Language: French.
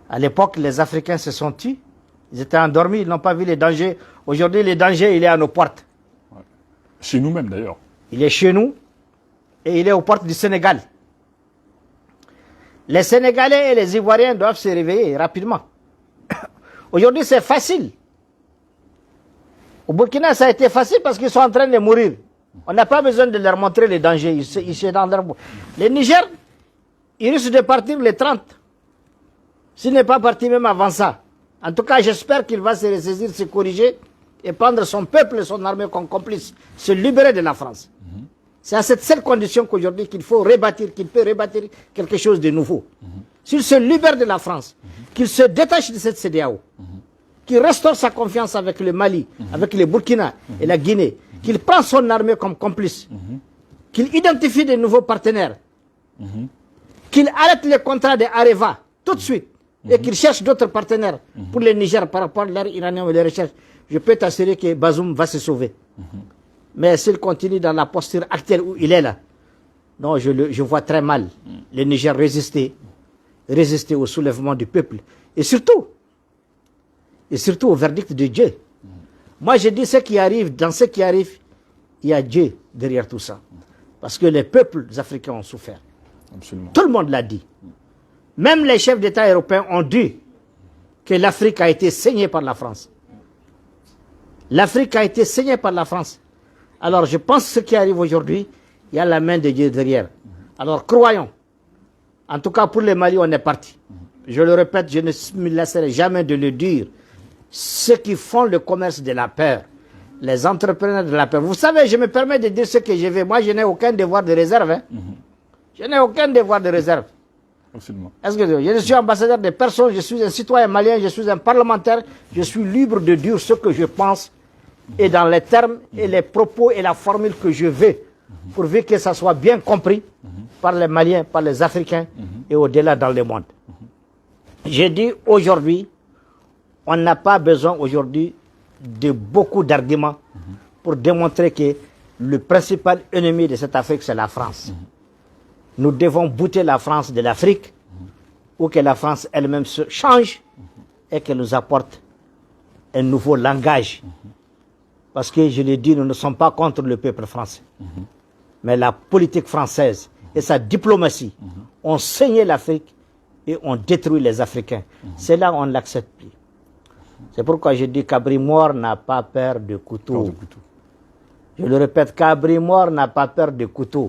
À l'époque, les Africains se sont tus. Ils étaient endormis, ils n'ont pas vu les dangers. Aujourd'hui, le danger, il est à nos portes. Ouais. Chez nous-mêmes, d'ailleurs. Il est chez nous et il est aux portes du Sénégal. Les Sénégalais et les Ivoiriens doivent se réveiller rapidement. Aujourd'hui, c'est facile. Au Burkina, ça a été facile parce qu'ils sont en train de mourir. On n'a pas besoin de leur montrer les dangers. Ils sont dans leur... Les Niger, ils risquent de partir les 30. S'il n'est pas parti même avant ça. En tout cas, j'espère qu'il va se ressaisir, se corriger et prendre son peuple et son armée comme complice. Se libérer de la France. C'est à cette seule condition qu'aujourd'hui qu'il faut rebâtir, qu'il peut rebâtir quelque chose de nouveau. S'il se libère de la France, qu'il se détache de cette CEDEAO, qu'il restaure sa confiance avec le Mali, avec le Burkina et la Guinée, qu'il prend son armée comme complice, qu'il identifie de nouveaux partenaires, qu'il arrête les contrats de Areva tout de suite et qu'il cherche d'autres partenaires pour le Niger par rapport à l'air iranien et les recherches. Je peux t'assurer que Bazoum va se sauver. Mais s'il continue dans la posture actuelle où il est là, non, je vois très mal le Niger résister au soulèvement du peuple et surtout au verdict de Dieu. Moi, je dis ce qui arrive, dans ce qui arrive, il y a Dieu derrière tout ça. Parce que les peuples africains ont souffert. Absolument. Tout le monde l'a dit. Même les chefs d'État européens ont dit que l'Afrique a été saignée par la France. L'Afrique a été saignée par la France. Alors, je pense que ce qui arrive aujourd'hui, il y a la main de Dieu derrière. Alors, croyons. En tout cas, pour le Mali, on est parti. Je le répète, je ne me laisserai jamais de le dire. Ceux qui font le commerce de la peur, les entrepreneurs de la peur. Vous savez, je me permets de dire ce que je vais. Moi, je n'ai aucun devoir de réserve. Hein. Je n'ai aucun devoir de réserve. Absolument. Est-ce que je suis ambassadeur de personne, je suis un citoyen malien, je suis un parlementaire, je suis libre de dire ce que je pense et dans les termes et les propos et la formule que je veux, pourvu que ça soit bien compris par les Maliens, par les Africains et au-delà dans le monde. J'ai dit aujourd'hui, on n'a pas besoin aujourd'hui de beaucoup d'arguments pour démontrer que le principal ennemi de cette Afrique, c'est la France. Nous devons bouter la France de l'Afrique ou que la France elle-même se change et qu'elle nous apporte un nouveau langage. Parce que, je l'ai dit, nous ne sommes pas contre le peuple français. Mais la politique française et sa diplomatie ont saigné l'Afrique et ont détruit les Africains. C'est là on ne l'accepte plus. C'est pourquoi je dis qu'Abri Mort n'a pas peur de couteau. Je le répète, qu'Abri Mort n'a pas peur de couteau.